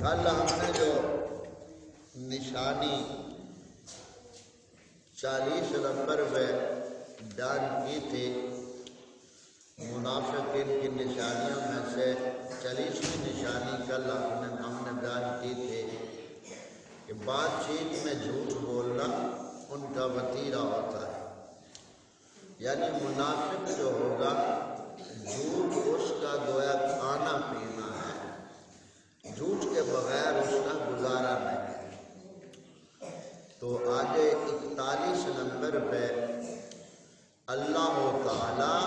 کل ہم نے جو نشانی 40 نمبر پہ بیان کی تھی، منافقین کی نشانیوں میں سے 40ویں نشانی کل ہم نے بیان کی تھی کہ بات چیت میں جھوٹ بولنا ان کا وتیرہ ہوتا ہے. یعنی منافق جو ہوگا جھوٹ اس کا گویا کھانا پینا ہے، جھوٹ کے بغیر اس کا گزارا نہیں ہے. تو آگے 41 نمبر پہ اللہ تعالیٰ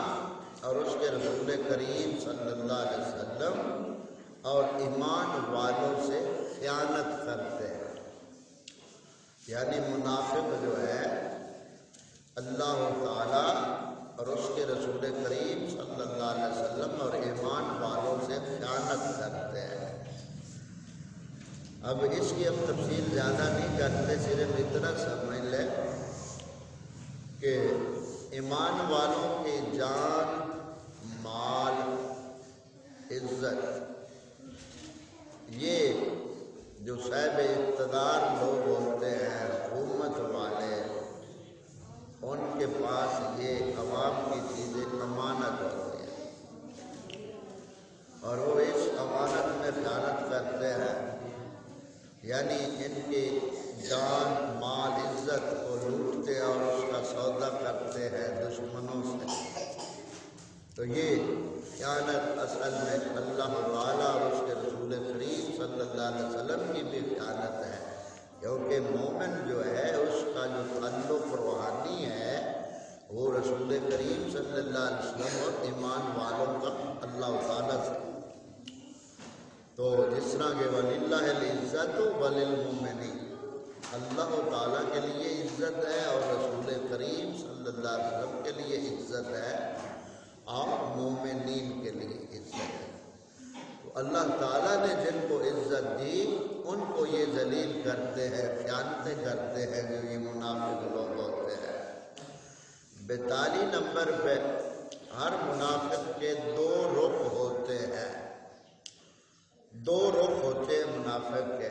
اور اس کے رسول کریم صلی اللہ علیہ وسلم اور ایمان والوں سے خیانت کرتے ہیں. یعنی منافق جو ہے اللہ تعالیٰ اور اس کے رسول کریم صلی اللہ علیہ وسلم اور ایمان والوں سے خیانت کرتے ہیں. اب اس کی ہم تفصیل زیادہ نہیں کرتے، صرف اتنا سمجھ لیں کہ ایمان والوں کی جان، مال، عزت، یہ جو صاحب اقتدار لوگ ہوتے ہیں، حکومت والے، ان کے پاس یہ عوام کی چیزیں امانت ہوتی ہیں اور وہ اس امانت میں خیانت کرتے ہیں. یعنی ان کی جان، مال، عزت کو لوٹتے اور اس کا سودا کرتے ہیں دشمنوں سے. تو یہ خیانت اصل میں اللہ تعالیٰ اور اس کے رسول کریم صلی اللہ علیہ وسلم کی بھی خیانت ہے، کیونکہ مومن جو ہے اس کا جو تعلق روحانی ہے وہ رسول کریم صلی اللہ علیہ وسلم اور ایمان والوں کا اللہ تعالیٰ سے. تو جس طرح کہ وَلِلَّهِ الْعِزَّةُ وَلِلْمُؤْمِنِينَ، اللہ تعالیٰ کے لیے عزت ہے اور رسول کریم صلی اللہ علیہ وسلم کے لیے عزت ہے اور مومنین کے لیے عزت ہے. تو اللہ تعالیٰ نے جن کو عزت دی ان کو یہ ذلیل کرتے ہیں، خیانتیں کرتے ہیں جو یہ منافق لوگ ہوتے ہیں. 42 نمبر پہ ہر منافق کے 2 رخ ہوتے ہیں. 2 رخ ہوتے ہیں منافق کے.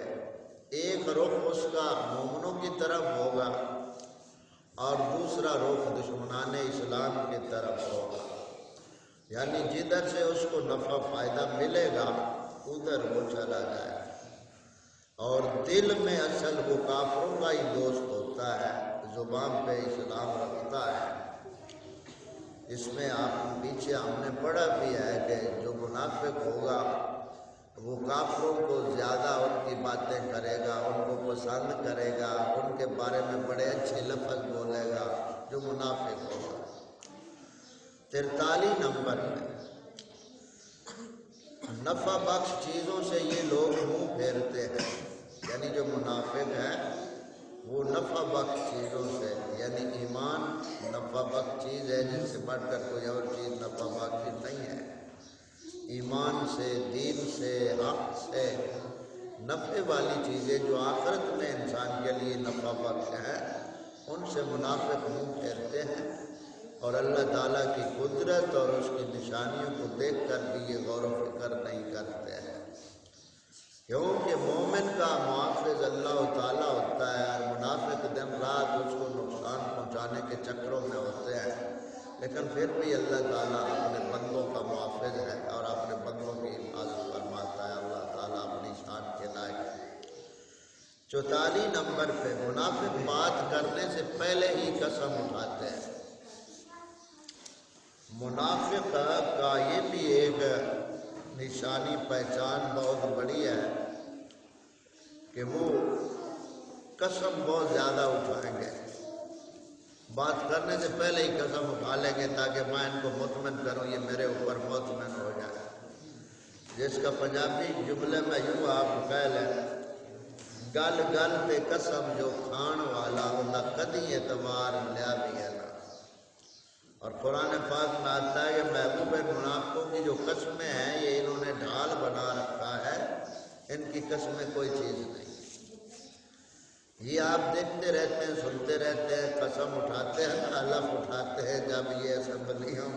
ایک رخ اس کا مومنوں کی طرف ہوگا اور دوسرا رخ دشمنان اسلام کی طرف ہوگا. یعنی جدھر سے اس کو نفع فائدہ ملے گا ادھر وہ چلا جائے. اور دل میں اصل وہ کافروں کا ہی دوست ہوتا ہے، زبان پہ اسلام رکھتا ہے. اس میں آپ پیچھے ہم نے پڑھا بھی ہے کہ جو منافق ہوگا وہ کافروں کو زیادہ ان کی باتیں کرے گا، ان کو پسند کرے گا، ان کے بارے میں بڑے اچھے لفظ بولے گا جو منافق ہوگا. 43 نمبر میں نفع بخش چیزوں سے یہ لوگ منہ پھیرتے ہیں. یعنی جو منافق ہیں وہ نفع بخش چیزوں سے، یعنی ایمان نفع بخش چیز ہے جس سے بڑھ کر کوئی اور چیز نفع بخش نہیں ہے. ایمان سے، دین سے، حق سے، نفع والی چیزیں جو آخرت میں انسان کے لیے نفع بخش ہیں ان سے منافق منہ پھیرتے ہیں اور اللہ تعالیٰ کی قدرت اور اس کی نشانیوں کو دیکھ کر بھی یہ غور و فکر نہیں کرتے ہیں. کیونکہ مومن کا محافظ اللہ تعالیٰ ہوتا ہے اور منافق دن رات اس کو نقصان پہنچانے کے چکروں میں ہوتے ہیں، لیکن پھر بھی اللہ تعالیٰ اپنے بندوں کا محافظ ہے اور اپنے بندوں کی حفاظت فرماتا ہے. اللہ تعالیٰ اپنی شان کے لائق ہے. 44 نمبر پہ منافق بات کرنے سے پہلے ہی قسم اٹھاتے ہیں. منافق کا یہ بھی ایک نشانی، پہچان بہت بڑی ہے کہ وہ قسم بہت زیادہ اٹھائیں گے. بات کرنے سے پہلے ہی قسم اٹھا لیں گے تاکہ میں ان کو مطمئن کروں، یہ میرے اوپر مطمئن ہو جائے. جس کا پنجابی جملے میں یوں آپ کہہ لیں، گل گل تے قسم جو کھان والا ہوتا کدی اعتبار لیا بھی ہے نا. اور قرآن پاک میں آتا ہے کہ محبوب منافقوں کی جو قسمیں ہیں یہ انہوں نے ڈھال بنا رکھا ہے، ان کی قسمیں کوئی چیز نہیں. یہ آپ دیکھتے رہتے ہیں، سنتے رہتے ہیں، قسم اٹھاتے ہیں، حلف اٹھاتے ہیں. جب یہ اسمبلیوں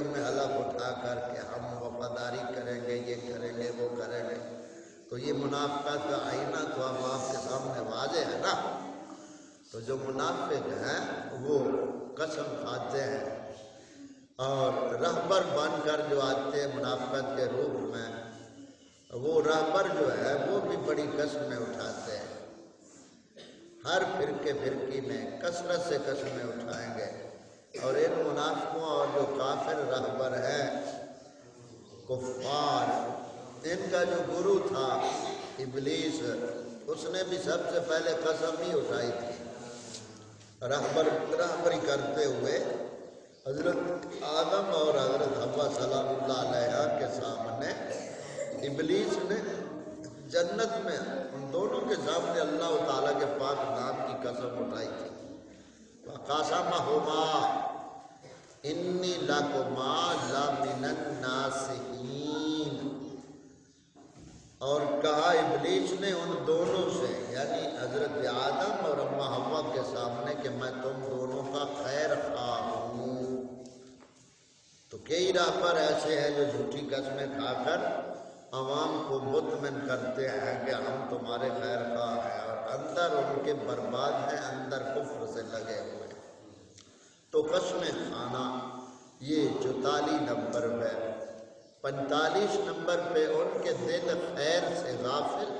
میں حلف اٹھا کر کے ہم وفاداری کریں گے، یہ کریں گے، وہ کریں گے، یہ منافقت کا آئینہ تو اب آپ کے سامنے واضح ہے نا. تو جو منافق ہیں وہ قسم کھاتے ہیں اور رہبر بن کر جو آتے ہیں منافقت کے روپ میں، وہ رہبر جو ہے وہ بھی بڑی قسمیں اٹھاتے ہیں. ہر فرقے فرقی میں کثرت سے قسمیں اٹھائیں گے. اور ان منافقوں اور جو کافر رہبر ہیں کفار، ان کا جو گرو تھا ابلیس، اس نے بھی سب سے پہلے قسم ہی اٹھائی تھی رہبری کرتے ہوئے حضرت آدم اور حضرت حوا سلام اللہ علیہ کے سامنے. ابلیس نے جنت میں ان دونوں کے سامنے اللہ تعالیٰ کے پاک نام کی قسم اٹھائی تھی. وَقَاسَمَهُمَا إِنِّي لَكُمَا لَمِنَ النَّاصِحِينَ، اور کہا ابلیس نے ان دونوں سے، یعنی حضرت آدم اور اماں حوا کے سامنے، کہ میں تم دونوں کا خیر خواہ ہوں. تو کئی رہبر ایسے ہیں جو جھوٹی قسمیں کھا کر عوام کو مطمئن کرتے ہیں کہ ہم تمہارے خیر خواہ ہیں، اور اندر ان کے برباد ہیں، اندر کفر سے لگے ہوئے. تو قسم خانہ یہ 44 نمبر پہ. 45 نمبر پہ ان کے دل خیر سے غافل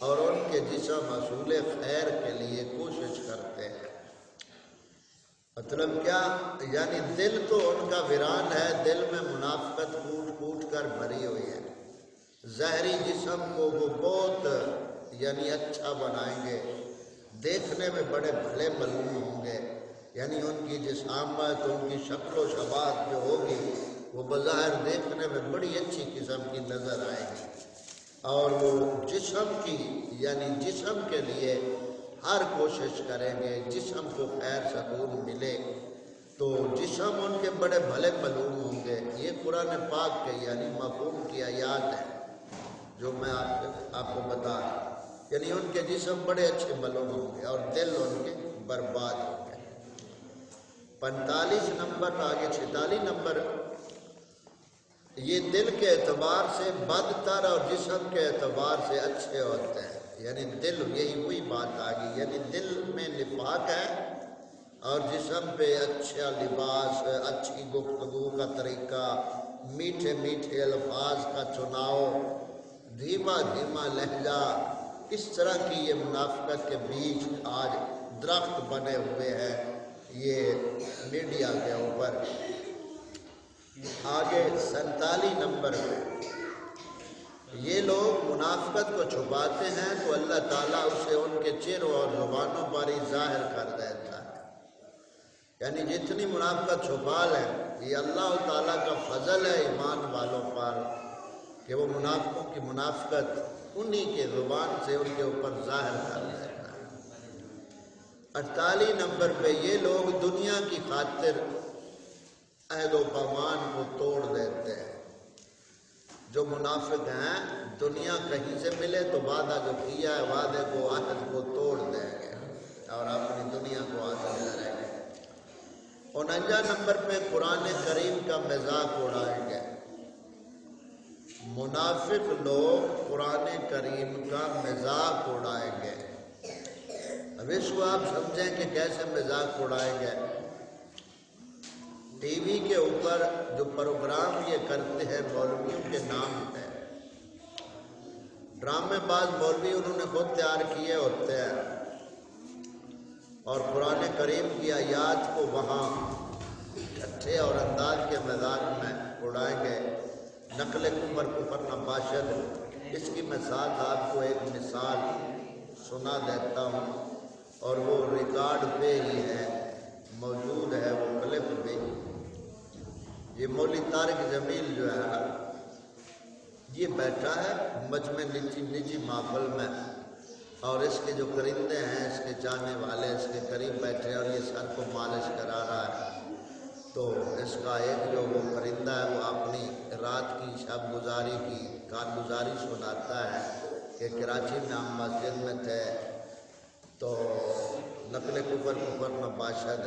اور ان کے جسم حصول خیر کے لیے کوشش کرتے ہیں. مطلب کیا؟ یعنی دل تو ان کا ویران ہے، دل میں منافقت کوٹ کوٹ کر بھری ہوئی ہے. ظاہری جسم کو وہ بہت یعنی اچھا بنائیں گے، دیکھنے میں بڑے بھلے معلوم ہوں گے. یعنی ان کی جسامت، ان کی شکل و شباہت جو ہوگی وہ بظاہر دیکھنے میں بڑی اچھی قسم کی نظر آئے گی. اور وہ جسم کی یعنی جسم کے لیے ہر کوشش کریں گے، جسم کو خیر سکون ملے تو جسم ان کے بڑے بھلے معلوم ہوں گے. یہ قرآن پاک کے یعنی مفہوم کی آیات ہیں جو میں آپ کو بتا رہا ہوں. یعنی ان کے جسم بڑے اچھے معلوم ہوں گے اور دل ان کے برباد ہوں گے. 45 نمبر آگے 46 نمبر، یہ دل کے اعتبار سے بدتر اور جسم کے اعتبار سے اچھے ہوتے ہیں. یعنی دل، یہی وہی بات آ گئی، یعنی دل میں نفاق ہے اور جسم پہ اچھا لباس، اچھی گفتگو کا طریقہ، میٹھے میٹھے الفاظ کا چناؤ، دھیما دھیما لہجہ. اس طرح کی یہ منافقت کے بیچ آج درخت بنے ہوئے ہیں یہ میڈیا کے اوپر. آگے 47 نمبر پہ، یہ لوگ منافقت کو چھپاتے ہیں تو اللہ تعالیٰ اسے ان کے چہروں اور زبانوں پر ہی ظاہر کر دیتا ہے. یعنی جتنی منافقت چھپا لیں، یہ اللہ تعالیٰ کا فضل ہے ایمان والوں پر کہ وہ منافقوں کی منافقت انہی کے زبان سے ان کے اوپر ظاہر کر دیتا ہے. 48 نمبر پہ، یہ لوگ دنیا کی خاطر عہد و پیمان کو توڑ دیتے ہیں. جو منافق ہیں دنیا کہیں سے ملے تو وعدہ جو کیا ہے وعدے کو، عہد کو توڑ دیں گے اور اپنی دنیا کو حاصل کریں گے. 49 نمبر پہ، قرآن کریم کا مذاق اڑائیں گے. منافق لوگ قرآن کریم کا مذاق اڑائیں گے. اب اس کو آپ سمجھیں کہ کیسے مذاق اڑائیں گے. ٹی وی کے اوپر جو پروگرام یہ کرتے ہیں مولویوں کے نام پہ، ڈرامے باز مولوی انہوں نے خود تیار کیے ہوتے ہیں اور قرآن کریم کی آیات کو وہاں اچھے اور انداز کے مذاق میں اڑائیں گے. نقل کفر نباشد، اس کی میں ساتھ آپ کو ایک مثال سنا دیتا ہوں اور وہ ریکارڈ پہ ہی ہے، موجود ہے وہ کلپ بھی. یہ مولوی طارق جمیل جو ہے یہ بیٹھا ہے مجمع نجی محفل میں، اور اس کے جو کرندے ہیں، اس کے چاہنے والے اس کے قریب بیٹھے اور یہ سر کو مالش کرا رہا ہے. تو اس کا ایک جو وہ پرندہ ہے وہ اپنی رات کی شب گزاری کی کارگزاری سناتا ہے کہ کراچی میں ہم مسجد میں تھے تو نقل کفر نباشد،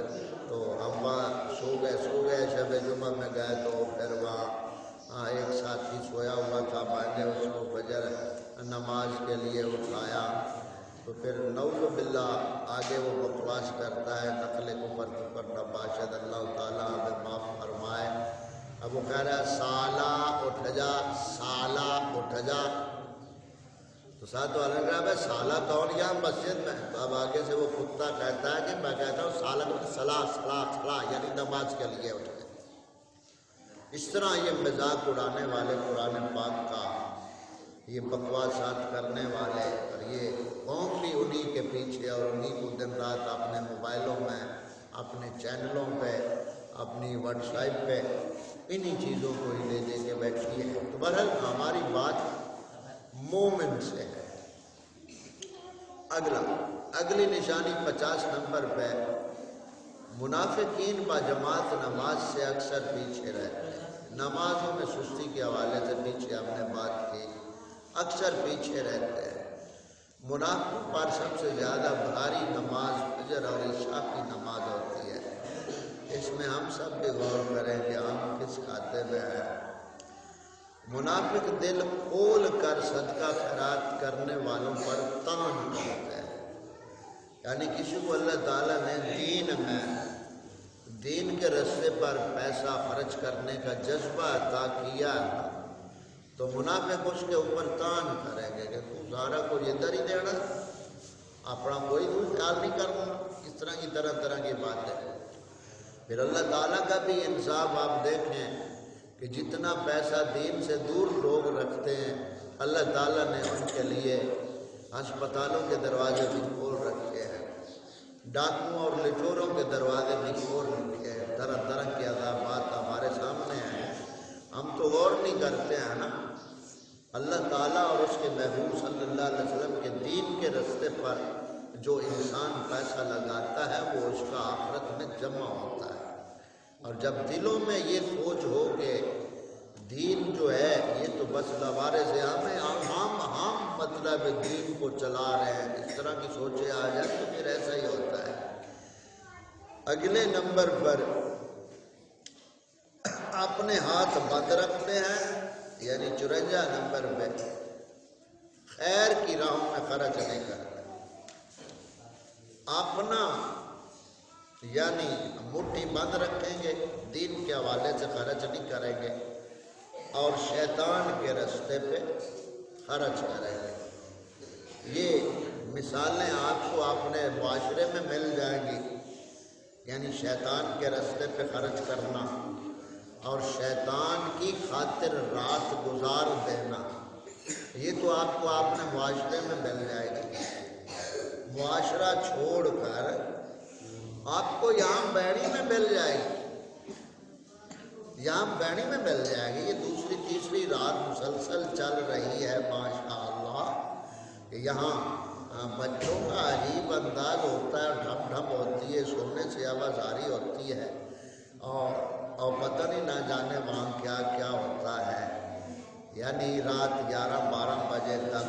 تو ہم وہاں سو گئے شب جمعہ میں گئے تو پھر وہاں ایک ساتھی سویا ہوا تھا، میں نے اس کو فجر نماز کے لیے اٹھایا، تو پھر نعوذ باللہ آگے وہ بکواس کرتا ہے، نقل کفر نباشد، اللہ تعالیٰ ہمیں معاف فرمائے۔ اب وہ کہہ رہا ہے سالہ اٹھ جا، سالہ اٹھ جا، تو ساتھ والے کہا بھائی سالہ کون یہاں مسجد میں؟ تو اب آگے سے وہ کتا کہتا ہے کہ میں کہتا ہوں سالہ صلاح یعنی نماز کے لیے اٹھ گئے۔ اس طرح یہ مذاق اڑانے والے قرآن پاک کا، یہ بکواسات کرنے والے، اور یہ قوم بھی انہی کے پیچھے اور انہی کو دن رات اپنے موبائلوں میں، اپنے چینلوں پہ، اپنی واٹس ایپ پہ انہی چیزوں کو ہی لے کے بیٹھی ہے۔ تو بہرحال ہماری بات مومن سے ہے۔ اگلی نشانی 50 نمبر پہ، منافقین با جماعت نماز سے اکثر پیچھے رہتے ہیں۔ نمازوں میں سستی کے حوالے سے پیچھے ہم نے بات کی، اکثر پیچھے رہتے ہیں۔ منافقوں پر سب سے زیادہ بھاری نماز فجر اور عشاء کی نماز ہوتی ہے۔ اس میں ہم سب بھی غور کریں کہ ہم کس کھاتے میں ہیں۔ منافق دل کھول کر صدقہ خیرات کرنے والوں پر طعن کرتے ہیں، یعنی کسی کو اللہ تعالیٰ نے دین کے رستے پر پیسہ خرچ کرنے کا جذبہ عطا کیا ہے، تو منافق اس کے اوپر طعن کریں گے کہ تو سارا کو ادھر ہی دینا، اپنا کوئی خیال نہیں کرنا، اس طرح کی طرح کی باتیں۔ پھر اللہ تعالیٰ کا بھی انصاف آپ دیکھیں کہ جتنا پیسہ دین سے دور لوگ رکھتے ہیں، اللہ تعالیٰ نے ان کے لیے ہسپتالوں کے دروازے بھی کھول رکھے ہیں، ڈاکوؤں اور لچوروں کے دروازے بھی کھول رکھے ہیں، طرح طرح کے عذابات ہمارے سامنے ہیں، ہم تو غور نہیں کرتے ہیں نا۔ اللہ تعالیٰ اور اس کے محبوب صلی اللہ علیہ وسلم کے دین کے رستے پر جو انسان پیسہ لگاتا ہے وہ اس کا آخرت میں جمع ہوتا ہے، اور جب دلوں میں یہ سوچ ہو کہ دین جو ہے یہ تو بس لوارے سے ہم مطلب دین کو چلا رہے ہیں، اس طرح کی سوچیں آ جائیں تو پھر ایسا ہی ہوتا ہے۔ اگلے نمبر پر اپنے ہاتھ بند رکھتے ہیں، یعنی 54 نمبر پہ خیر کی راہوں میں خرچ نہیں کرتے، اپنا یعنی مٹھی بند رکھیں گے، دین کے حوالے سے خرچ نہیں کریں گے، اور شیطان کے رستے پہ خرچ کریں گے۔ یہ مثالیں آپ کو اپنے معاشرے میں مل جائیں گی، یعنی شیطان کے رستے پہ خرچ کرنا اور شیطان کی خاطر رات گزار دینا، یہ تو آپ کو اپنے معاشرے میں مل جائے گی۔ معاشرہ چھوڑ کر آپ کو یہاں بیڑی میں مل جائے گی، یہاں بیڑی میں مل جائے گی۔ یہ دوسری تیسری رات مسلسل چل رہی ہے ماشاءاللہ، کہ یہاں بچوں کا عجیب انداز ہوتا ہے، ڈھم ڈھم ہوتی ہے، سونے سے آواز آ رہی ہوتی ہے، اور پتہ نہیں نہ جانے وہاں کیا کیا ہوتا ہے، یعنی رات 11-12 بجے تک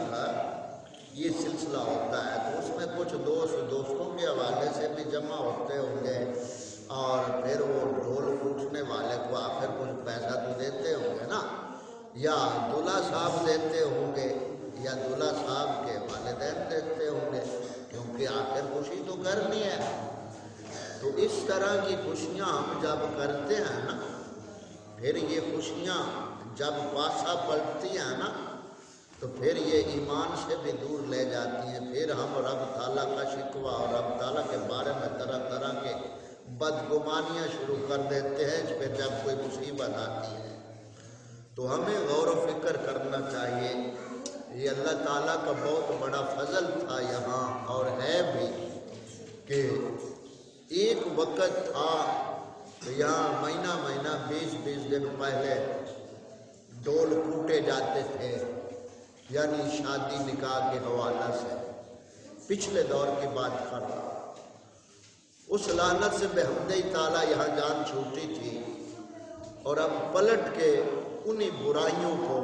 یہ سلسلہ ہوتا ہے۔ تو اس میں کچھ دوستوں کے حوالے سے بھی جمع ہوتے ہوں گے، اور پھر وہ ڈھول پوچھنے والے کو آخر کچھ پیسہ تو دیتے ہوں گے نا، یا دلہا صاحب دیتے ہوں گے، یا دلہا صاحب کے والدین دیتے ہوں گے، کیونکہ آخر خوشی تو کرنی ہے۔ تو اس طرح کی خوشیاں ہم جب کرتے ہیں نا، پھر یہ خوشیاں جب پاسا پلٹتی ہیں نا، تو پھر یہ ایمان سے بھی دور لے جاتی ہیں۔ پھر ہم رب تعالیٰ کا شکوہ اور رب تعالیٰ کے بارے میں طرح طرح کے بدگمانیاں شروع کر دیتے ہیں، پھر جب کوئی مصیبت آتی ہے تو ہمیں غور و فکر کرنا چاہیے۔ یہ اللہ تعالیٰ کا بہت بڑا فضل تھا یہاں، اور ہے بھی، کہ ایک وقت تھا کہ یہاں مہینہ 20 دن پہلے ڈول کوٹے جاتے تھے، یعنی شادی نکاح کے حوالہ سے، پچھلے دور کی بات کر رہا ہوں۔ اس لعنت سے بحمدِ تعالیٰ یہاں جان چھوٹی تھی، اور اب پلٹ کے انہی برائیوں کو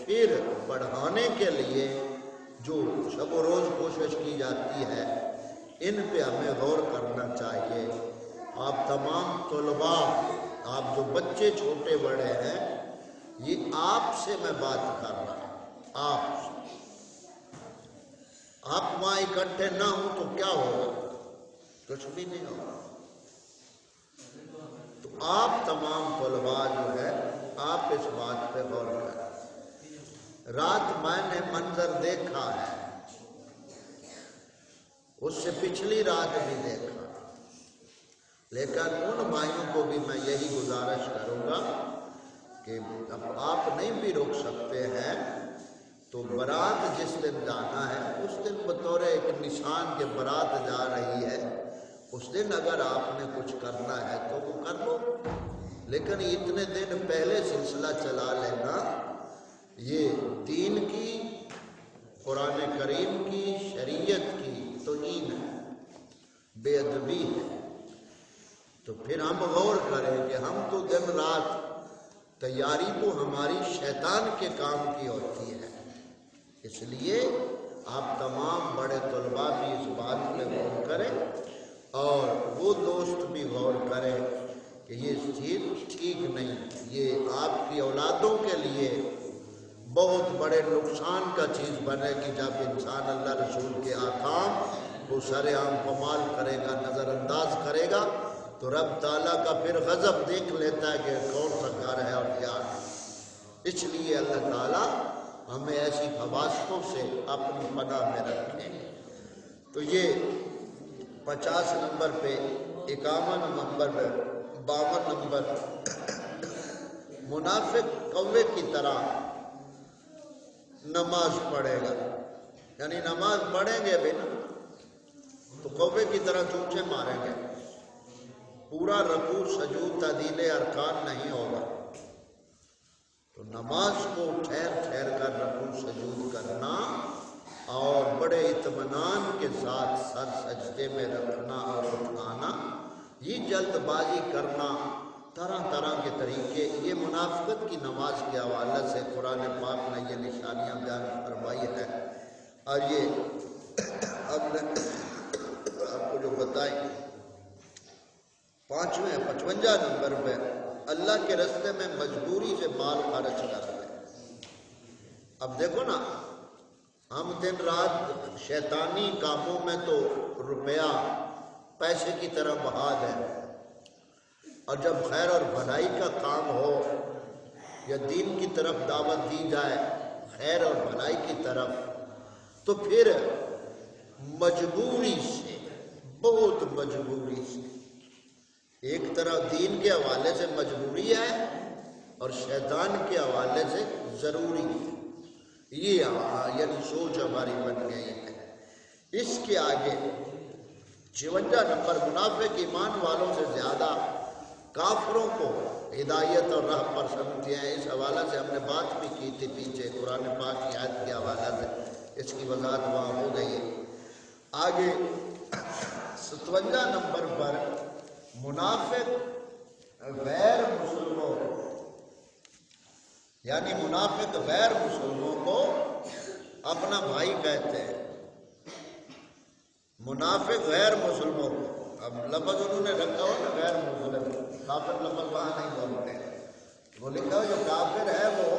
پھر بڑھانے کے لیے جو شب و روز کوشش کی جاتی ہے، ان پہ ہمیں غور کرنا چاہیے۔ آپ تمام طلباء، آپ جو بچے چھوٹے بڑے ہیں، یہ آپ سے میں بات کر رہا ہوں، آپ سے۔ آپ وہاں اکٹھے نہ ہوں تو کیا ہوگا؟ کچھ بھی نہیں ہوگا۔ تو آپ تمام طلباء جو ہے آپ اس بات پہ غور کریں۔ رات میں نے منظر دیکھا ہے، اس سے پچھلی رات بھی دیکھا، لیکن ان بھائیوں کو بھی میں یہی گزارش کروں گا کہ اب آپ نہیں بھی رک سکتے ہیں تو برات جس دن جانا ہے اس دن بطور ایک نشان کے برات جا رہی ہے، اس دن اگر آپ نے کچھ کرنا ہے تو وہ کر لو، لیکن اتنے دن پہلے سلسلہ چلا لینا یہ دین کی، قرآن کریم کی، شریعت کی توہین ہے، بے ادبی ہے۔ تو پھر ہم غور کریں کہ ہم تو دن رات تیاری تو ہماری شیطان کے کام کی ہوتی ہے، اس لیے آپ تمام بڑے طلباء بھی اس بات پہ غور کریں اور وہ دوست بھی غور کریں کہ یہ چیز ٹھیک نہیں، یہ آپ کی اولادوں کے لیے بہت بڑے نقصان کا چیز بنے گی جب انسان اللہ رسول کے احکام کو سر عام پامال کرے گا، نظر انداز کرے گا، تو رب تعالیٰ کا پھر غضب دیکھ لیتا ہے کہ کون سا گھر ہے اور کیا ہے۔ اس لیے اللہ تعالیٰ ہمیں ایسی خباثتوں سے اپنی پناہ میں رکھے۔ تو یہ 50 نمبر پہ، 51 نمبر پہ، 52 نمبر، منافق کوے کی طرح نماز پڑھے گا، یعنی نماز پڑھیں گے بھی نا تو کوے کی طرح چونچے ماریں گے، پورا رکوع سجود تعدیل ارکان نہیں ہوگا۔ تو نماز کو ٹھہر ٹھہر کر رکوع سجود کرنا اور بڑے اطمینان کے ساتھ سر سجدے میں رکھنا اور اٹھانا، یہ جلد بازی کرنا، طرح طرح کے طریقے، یہ منافقت کی نماز کے حوالے سے قرآن پاک نے یہ نشانیاں بیان فرمائی ہے۔ اور یہ ہم نے آپ کو جو بتائی 55 نمبر پہ، اللہ کے راستے میں مجبوری سے مال خرچ کرتے ہیں۔ اب دیکھو نا، ہم دن رات شیطانی کاموں میں تو روپیہ پیسے کی طرح بہا دیں، اور جب خیر اور بھلائی کا کام ہو یا دین کی طرف دعوت دی جائے، خیر اور بھلائی کی طرف، تو پھر مجبوری سے، بہت مجبوری سے، ایک طرف دین کے حوالے سے مجبوری ہے اور شیطان کے حوالے سے ضروری ہے، یہ یعنی سوچ ہماری بن گئی ہے۔ اس کے آگے 56 نمبر، منافق ایمان والوں سے زیادہ کافروں کو ہدایت اور راہ پر سمجھتے ہیں۔ اس حوالے سے ہم نے بات بھی کی تھی پیچھے، قرآن پاک کی آیت کے حوالے سے اس کی وضاحت وہاں ہو گئی ہے۔ آگے 57 نمبر پر، منافق غیر مسلموں، یعنی منافق غیر مسلموں کو اپنا بھائی کہتے ہیں، منافق غیر مسلموں کو، اب لفظ انہوں نے رکھا ہو نا غیر مسلم، کافر لفظ وہاں نہیں بولتے، وہ لکھا ہو جو کافر ہے وہ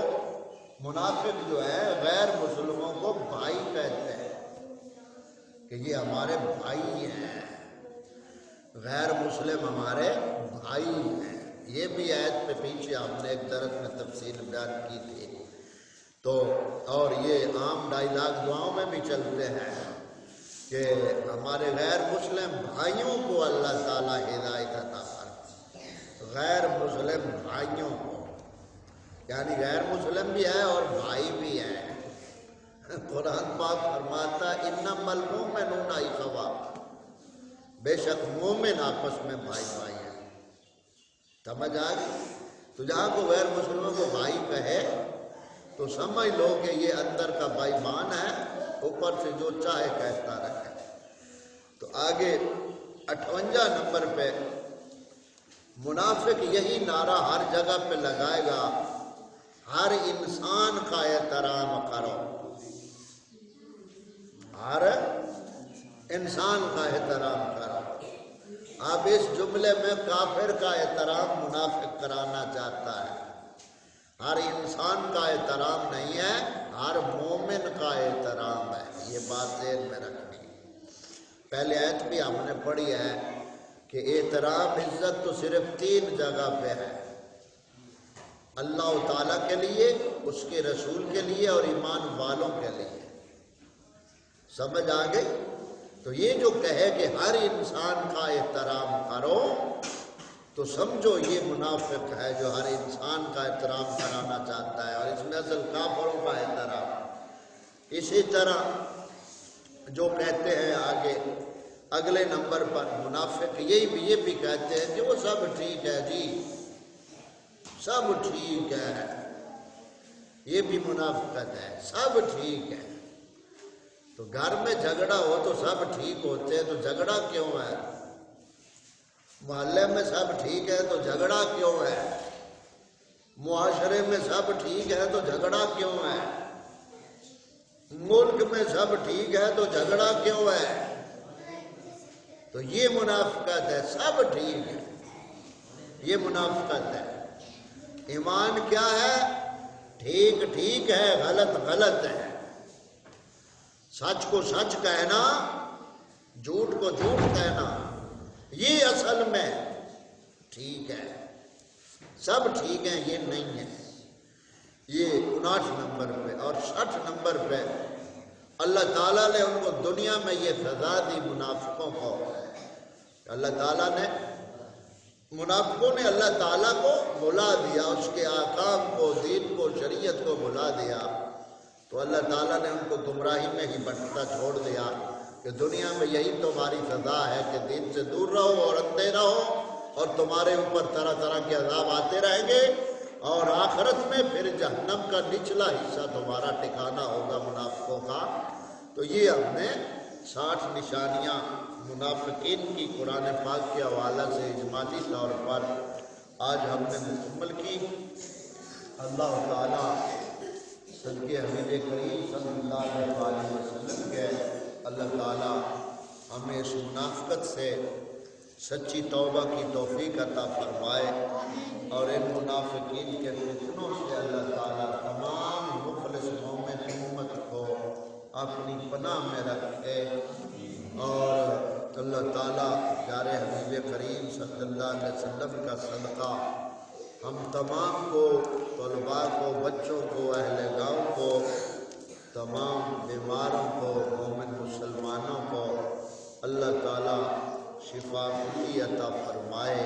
منافق جو ہے غیر مسلموں کو بھائی کہتے ہیں کہ یہ ہمارے بھائی ہیں، غیر مسلم ہمارے بھائی ہیں۔ یہ بھی آیت پہ پیچھے ہم نے ایک درس میں تفصیل بیان کی تھی۔ تو اور یہ عام ڈائلاگ دعاؤں میں بھی چلتے ہیں کہ ہمارے غیر مسلم بھائیوں کو اللہ تعالیٰ ہدایت عطا فرمائے، غیر مسلم بھائیوں کو، یعنی غیر مسلم بھی ہے اور بھائی بھی ہے۔ قرآن پاک فرماتا ہے انما المؤمنون اخوہ، بے شک مومن آپس میں بھائی بھائی ہیں۔ سمجھ آ گئی؟ تو جہاں کو غیر مسلموں کو بھائی کہے تو سمجھ لو کہ یہ اندر کا بھائی مان ہے، اوپر سے جو چاہے کہتا رہے۔ تو آگے 58 نمبر پہ، منافق یہی نعرہ ہر جگہ پہ لگائے گا، ہر انسان کا احترام کرو، ہر انسان کا احترام کرو۔ اب اس جملے میں کافر کا احترام منافق کرانا چاہتا ہے، ہر انسان کا احترام نہیں ہے، ہر مومن کا احترام ہے، یہ بات ذہن میں رکھنی۔ پہلے آیت بھی ہم نے پڑھی ہے کہ احترام عزت تو صرف 3 جگہ پہ ہے، اللہ تعالیٰ کے لیے، اس کے رسول کے لیے اور ایمان والوں کے لیے۔ سمجھ آ گئی؟ تو یہ جو کہے کہ ہر انسان کا احترام کرو، تو سمجھو یہ منافق ہے جو ہر انسان کا احترام کرانا چاہتا ہے، اور اس میں اصل کافروں کا احترام۔ اسی طرح جو کہتے ہیں آگے اگلے نمبر پر منافق یہ بھی کہتے ہیں کہ وہ سب ٹھیک ہے جی، سب ٹھیک ہے، یہ بھی منافقت ہے، سب ٹھیک ہے۔ تو گھر میں جھگڑا ہو تو سب ٹھیک ہوتے ہیں، تو جھگڑا کیوں ہے؟ محلے میں سب ٹھیک ہے تو جھگڑا کیوں ہے؟ معاشرے میں سب ٹھیک ہے تو جھگڑا کیوں ہے؟ ملک میں سب ٹھیک ہے تو جھگڑا کیوں ہے؟ تو یہ منافقت ہے، سب ٹھیک ہے، یہ منافقت ہے۔ ایمان کیا ہے؟ ٹھیک ٹھیک ہے، غلط غلط ہے، سچ کو سچ کہنا، جھوٹ کو جھوٹ کہنا، یہ اصل میں ٹھیک ہے، سب ٹھیک ہیں، یہ نہیں ہے۔ یہ 59 نمبر پہ اور 60 نمبر پہ اللہ تعالیٰ نے ان کو دنیا میں یہ سزا دی منافقوں کو۔ اللہ تعالیٰ نے منافقوں نے اللہ تعالیٰ کو بھلا دیا، اس کے احکام کو، دین کو، شریعت کو بھلا دیا، تو اللہ تعالیٰ نے ان کو گمراہی میں ہی بٹتا چھوڑ دیا کہ دنیا میں یہی تمہاری سزا ہے کہ دین سے دور رہو اور اندھے رہو، اور تمہارے اوپر طرح طرح کے عذاب آتے رہیں گے، اور آخرت میں پھر جہنم کا نچلا حصہ تمہارا ٹھکانہ ہوگا منافقوں کا۔ تو یہ ہم نے 60 نشانیاں منافقین کی قرآن پاک کے حوالہ سے اجمالی طور پر آج ہم نے مکمل کی۔ اللہ تعالیٰ صدقے حبیب کریم صلی اللہ علیہ وسلم کے اللہ تعالیٰ ہمیں اس منافقت سے سچی توبہ کی توفیق عطا فرمائے، اور ان منافقین کے فتنوں سے اللہ تعالیٰ تمام مخلص مومن امت کو اپنی پناہ میں رکھے، اور اللہ تعالیٰ پیارے حبیب کریم صلی اللہ علیہ وسلم کا صدقہ ہم تمام کو، طلباء کو، بچوں کو، اہل گاؤں کو، تمام بیماروں کو، مومن مسلمانوں کو اللہ تعالیٰ شفا عطا فرمائے۔